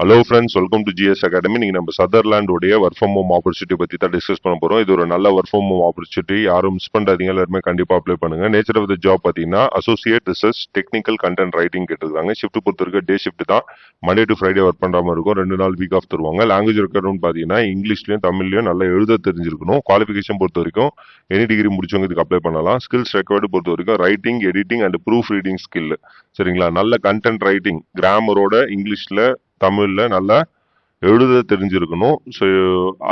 Hello friends, welcome to GS academy. நீங்கள் நம்ம சதர்லாண்டோடைய work from home opportunity பற்றி தான் டிஸ்கஸ் பண்ண போகிறோம். இது ஒரு நல்ல ஒர்க் ஃப்ரம் ஹோம் ஆப்பர்ச்சுனிட்டி, யாரும் மிஸ் பண்ணாதீங்க. எல்லாருமே கண்டிப்பாக அப்ளை பண்ணுங்க. நேச்சர் ஆஃப் த ஜாப் பார்த்தீங்கன்னா associate research technical content writing கேட்டுருக்காங்க. ஷிஃப்ட் பொறுத்த வரைக்கும் டே ஷிஃப்ட் தான். மண்டே டு ஃப்ரைடே ஒர்க் பண்ணுற மாதிரி இருக்கும். 2 நாள் வீக் ஆஃப் தருவாங்க. லாங்குவேஜ் ரெக்யர்மெண்ட் பார்த்தீங்கன்னா இங்கிலீஷ்லையும் தமிழ்லையும் நல்லா எழுத தெரிஞ்சிருக்கணும். குவாலிஃபிகேஷன் பொறுத்த வரைக்கும் எனி டிகிரி முடிச்சவங்க இதுக்கு அப்ளை பண்ணலாம். ஸ்கில்ஸ் ரெக்வயர்டு பொறுத்த வரைக்கும் writing, editing and proof reading skill. சரிங்களா? நல்ல கண்டென்ட் ரைட்டிங், கிராமரோட இங்கிலீஷில் தமிழில் நல்லா எழுத தெரிஞ்சிருக்கணும். ஸோ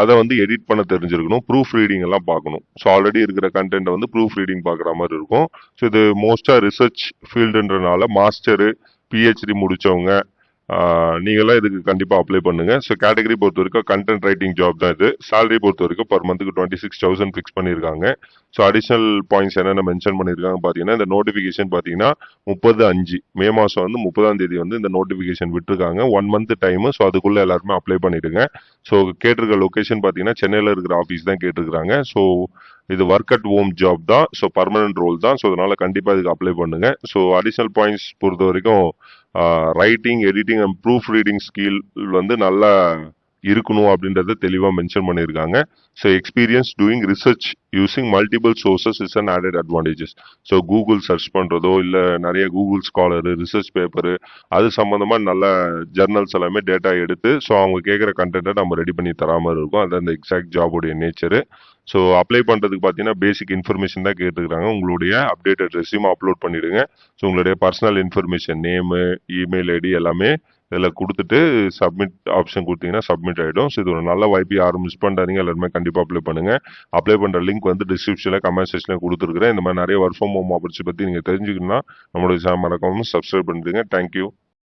அதை எடிட் பண்ண தெரிஞ்சிருக்கணும். ப்ரூஃப் ரீடிங் எல்லாம் பார்க்கணும். ஸோ ஆல்ரெடி இருக்கிற கண்டென்ட்டை ப்ரூஃப் ரீடிங் பார்க்குற மாதிரி இருக்கும். ஸோ இது மோஸ்ட்டாக ரிசர்ச் ஃபீல்டுன்றனால மாஸ்டரு, பிஹெச்டி முடித்தவங்க நீங்களாம் இதுக்கு கண்டிப்பாக அப்ளை பண்ணுங்க. ஸோ கேட்டகரி பொறுத்த வரைக்கும் கண்டென்ட் ரைட்டிங் ஜாப் தான் இது. சேலரி பொறுத்த வரைக்கும் பர் மந்த்துக்கு 26,000 ஃபிக்ஸ் பண்ணியிருக்காங்க. ஸோ அடிஷனல் பாயிண்ட்ஸ் என்னென்ன மென்ஷன் பண்ணியிருக்காங்க பார்த்தீங்கன்னா, இந்த நோட்டிஃபிகேஷன் பார்த்தீங்கன்னா 30/5 மே மாதம் 30ஆம் தேதி இந்த நோட்டிஃபிகேஷன் விட்டுருக்காங்க. 1 மந்த் டைமு. ஸோ அதுக்குள்ளே எல்லாருமே அப்ளை பண்ணிடுங்க. ஸோ கேட்டிருக்க லொக்கேஷன் பார்த்தீங்கன்னா சென்னையில் இருக்கிற ஆஃபீஸ் தான் கேட்டிருக்காங்க. ஸோ இது ஒர்க் அட் ஹோம் ஜாப் தான். ஸோ பர்மனன்ட் ரோல் தான். ஸோ அதனால கண்டிப்பாக இதுக்கு அப்ளை பண்ணுங்க. ஸோ அடிஷனல் பாயிண்ட்ஸ் பொறுத்த வரைக்கும் writing, editing and proof reading skill நல்லா இருக்கணும் அப்படின்றத தெளிவாக மென்ஷன் பண்ணியிருக்காங்க. So experience doing research using multiple sources is an added advantages. So Google search பண்ணுறதோ இல்லை நிறைய கூகுள் ஸ்காலரு, ரிசர்ச் பேப்பரு, அது சம்மந்தமாக நல்ல ஜர்னல்ஸ் எல்லாமே டேட்டா எடுத்து ஸோ அவங்க கேட்குற கண்டென்ட்டை நம்ம ரெடி பண்ணி தரா மாதிரி இருக்கும். அது அந்த எக்ஸாக்ட் ஜாபுடைய நேச்சரு. ஸோ அப்ளை பண்ணுறதுக்கு பார்த்தீங்கன்னா பேசிக் இன்ஃபர்மேஷன் தான் கேட்டுக்கிறாங்க. உங்களுடைய அப்டேட்டட் ரெஸ்யூம் அப்லோட் பண்ணிவிடுங்க. ஸோ உங்களுடைய personal information, name, email ID எல்லாமே இதில் கொடுத்துட்டு சப்மிட் ஆப்ஷன் கொடுத்தீங்கன்னா சப்மிட் ஆகிடும். ஸோ இது ஒரு நல்ல வாய்ப்பு, யாரும் மிஸ் பண்ணுறாதீங்க. எல்லாருமே கண்டிப்பாக அப்ளை பண்ணுங்கள். அப்ளை பண்ணுற லிங்க் டிஸ்கிரிப்ஷனில், கமெண்ட் செக்ஷனில் கொடுத்துருக்குறேன். இந்த மாதிரி நிறைய ஒர்க் ஃப்ரம் ஹோம் ஆப்பர்ச்சுனிட்டி பற்றி நீங்கள் தெரிஞ்சுக்கணும்னா நம்மளுடைய சேனல் மறக்காம சப்ஸ்கிரைப் பண்ணிடுங்க. தேங்க்யூ.